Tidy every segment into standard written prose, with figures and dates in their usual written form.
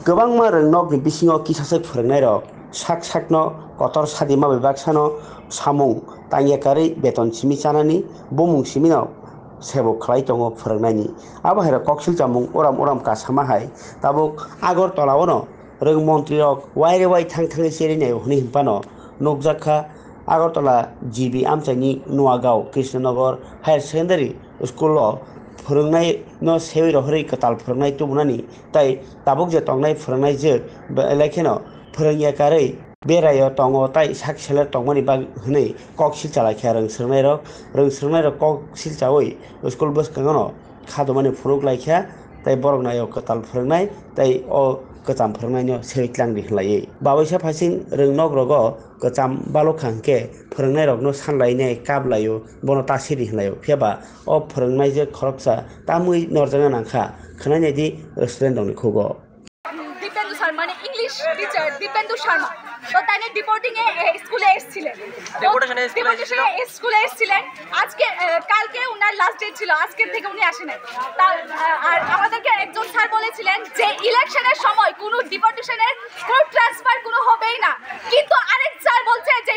गोबां रोंनक बिसिङाव किसासे फोरोंनाय रक साक साकनो कतर सादिमा बेबाक्सानो सामुं तांगियाकारै बेतन सिमि चानानि बमुं सिमिनाव सेबो खालाय दङ फोरोंनायनि आबाहायरा कक्सिल जामुं अराम अराम कासामाहाय ताबुक आगरतलावनो रों मन्त्रि रक वाइरे वाइ थां थाङै सेरिनाय हनि हिम्पानो नकजाखा आगरतला जिबि आमचाइनि नुवागाव कृष्णनगर हायर सेकेन्डारि स्कुलाव फोरोंनाय न सेवि रहरै कताल फोरोंनाय तुबनानि ताई ताबुक जे तंनाय फोरोंनाय जो लेखेनो फोरोंगियाकारै बेरायो तंगो ताई sak सेले तंगमनि बाग हनै कक्सिल चालाखिया रोंस्रोंनाय रक कक्सिल चावै स्कुल बसखाङनो खादमानि फुरुक लायखिया ताई बरक नायो कताल फोरोंनाय ताई ओ गोजाम फोरोंनायनि सेरिक्लांदि हलायै बावैसा फासिं रोंनक रगो गोजाम बालखांके फोरोंनाय रकनो सानलायनाय काबलायो बनो तासिरि हलायो फेबा ओ फोरोंनाय जे खरकसा तामुइ नरजाना नांखा खोनायनायदि रेस्टुरेन्ट दंनि खुगो दीपेंदु शर्मा ने इंग्लिश टीचर दीपेंदु शर्मा तो ताने डिपोर्टिंग स्कूले এসেছিলেন ডিপোর্টেশনে স্কুলে এসেছিলেন আজকে কালকে উনার লাস্ট ডেট ছিল আজকে থেকে উনি আসেন আর আমাদেরকে একজন স্যার বলেছিলেন যে ইলেকশনের সময় কোনো ডিপোর্টেশনের কোনো ট্রান্সফার কোনো হবেই না কিন্তু আরেক স্যার বলছে যে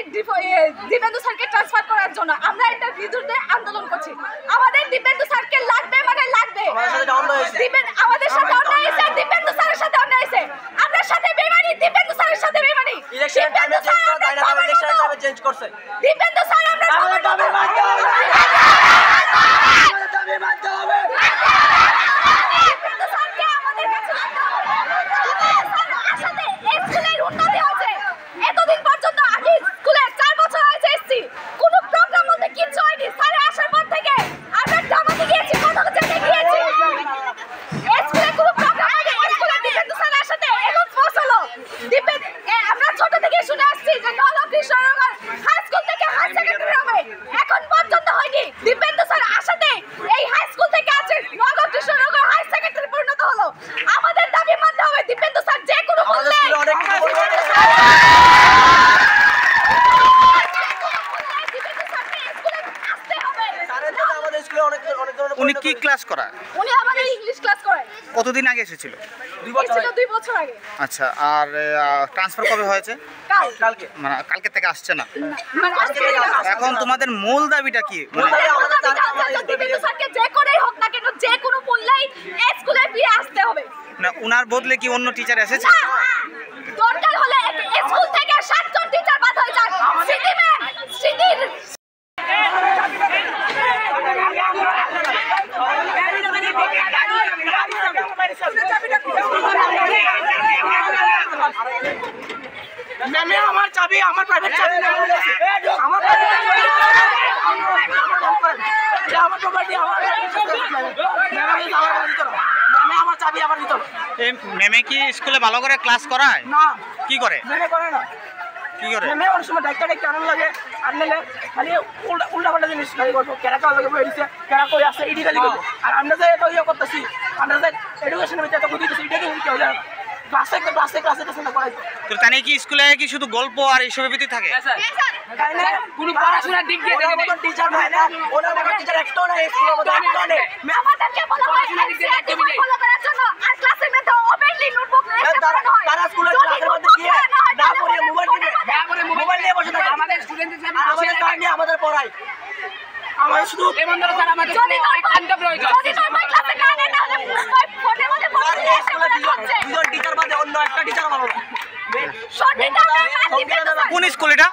দীপেন্দু স্যারকে ট্রান্সফার করার জন্য আমরা এটা বিরুদ্ধে আন্দোলন করছি আমাদের দীপেন্দু স্যারকে লাগবে মানে লাগবে আমাদের সাথে অন্যায় হয়েছে দীপেন্দু স্যারের সাথে অন্যায় হয়েছে আপনার সাথে বেমানি দীপেন্দু স্যারের সাথে বেমানি ইলেকশন টাইমে চেঞ্জ করা যায় না ইলেকশন টাইমে চেঞ্জ করছে দীপেন্দু স্যার আমরা আমাদের দাবি মানতে হবে আমাদের দাবি মানতে হবে দীপেন্দু স্যারকে আমাদের কাছে আনতে হবে আসলে এই স্কুলের উন্নতি হয়েছে এতদিন পর্যন্ত আমি স্কুলে 4 বছর হয়েছে এসেছি কোনো প্রোগ্রাম বলতে কিছু হয়নি স্যার আসার পর থেকে আমরা জামাতে গিয়েছি কত জায়গায় গিয়েছি এই স্কুলে কোনো প্রোগ্রাম হয়নি স্কুলে দীপেন্দু স্যার আসাতে এখন পৌঁছলো দীপেন্দু আমরা ছোট থেকে শুনে আসছি যে নলক কৃষ্ণনগর হাই স্কুল থেকে হাই সেকেন্ডারি হবে এখন পর্যন্ত হয়নি দীপেন্দু স্যার আসাতে এই হাই স্কুল থেকে আছে নলক কৃষ্ণনগর হাই সেকেন্ডারি পরিণত হলো আমাদের দাবি মানতে হবে দীপেন্দু স্যার যে কোনো মূল্যে উনি কি ক্লাস করা উনি আমাদের ইংলিশ ক্লাস করায় কতদিন আগে এসেছিল 2 বছর আগে আচ্ছা আর ট্রান্সফার কবে হয়েছে কালকে মানে কালকে থেকে আসছে না মানে আজকে এখন তোমাদের মূল দাবিটা কি দীপেন্দু স্যারকে যে করেই হোক না কেন যে কোনো মূল্যেই এই স্কুলে ফিরে আসতে হবে না উনার বদলে কি অন্য টিচার এসেছে দরকার হলে স্কুল থেকে 7 জন টিচার বাদ হয়ে যান স্মৃতি ম্যাম স্মৃতির ম্যামে আমার চাবি আমার প্রাইভেট চাবি আমার আমার প্রপার্টি আমার চাবি আমার ভিতর ম্যামে কি স্কুলে ভালো করে ক্লাস করায় না কি করে ম্যামে করে না কি করে ম্যামে অনেক সময় ডাক্তার আনন্দ লাগে আনলে খালি উল্টা পাল্টা জিনিস খালি করবো কেরা কাল লাগে বেরিয়েছে কেরা করে আসছে এটি খালি করবো আর আমরা যে এটা ইয়ে করতেছি আমরা যে এডুকেশনের ভিতরে এত বুঝিতেছি এটাকে কেউ জানে না ক্লাসে করাই তো তাই কি স্কুলে কি শুধু গল্প আর এইসবের ভিতরে থাকে কোনো পড়াশোনার দিক দিয়ে টিচার হয় না ওনার মতো টিচার একটাও না স্কুলের মধ্যে একটাও নেই আমাদেরকে বলা হয় এনসিআরটি ফলো করার জন্য আর ক্লাসের মধ্যে ওপেনলি নোটবুক তারা স্কুলের ক্লাসের মধ্যে গিয়ে না পড়ে মোবাইল নিয়ে বসে থাকে আমাদের স্টুডেন্টদের আমাদের কারণে আমাদের পড়ায় আমরা শুধু এমনভাবে তারা আমাদের কান্ড প্রয়োজন যদি নয় ক্লাসে না নেন তাহলে ফোনে মধ্যে দুজন টিচার বাদে অন্য একটা টিচার ভালো না কোন স্কুল এটা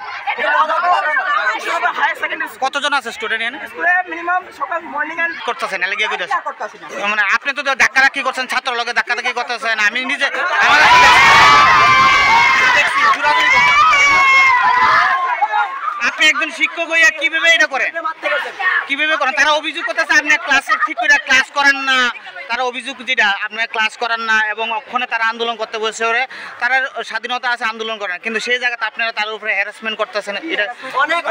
কতজন আছে স্টুডেন্ট এখানে স্কুলে মিনিমাম সকাল মর্নিং এন্ড করতেছেন এলাকা করতেছি না মানে আপনি তো ধাক্কা রাখি করছেন ছাত্র লগে ধাক্কা ধাক্কি করতেছেন আমি নিজে আপনি একজন শিক্ষক হইয়া কিভাবে এটা করেন কিভাবে করেন তারা অভিযোগ করতেছে আপনি ক্লাসে ঠিক করে ক্লাস করেন না তারা অভিযোগ যেটা আপনার ক্লাস করেন না এবং ওখানে তারা আন্দোলন করতে বসে ওরে তারা স্বাধীনতা আছে আন্দোলন করেন কিন্তু সেই জায়গাতে আপনারা তার উপরে হ্যারাসমেন্ট করতেছেন এটা অনেক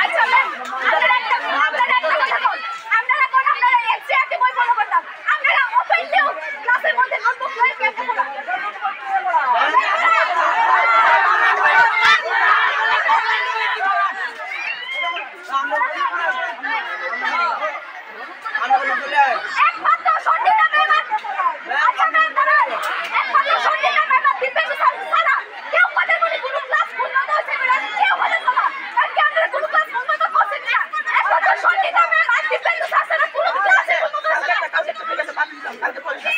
আচ্ছা ম্যাম আপনারা কোন আপনারা এনসিআরটি বই ফলো করতে কালকে পরিষ্কার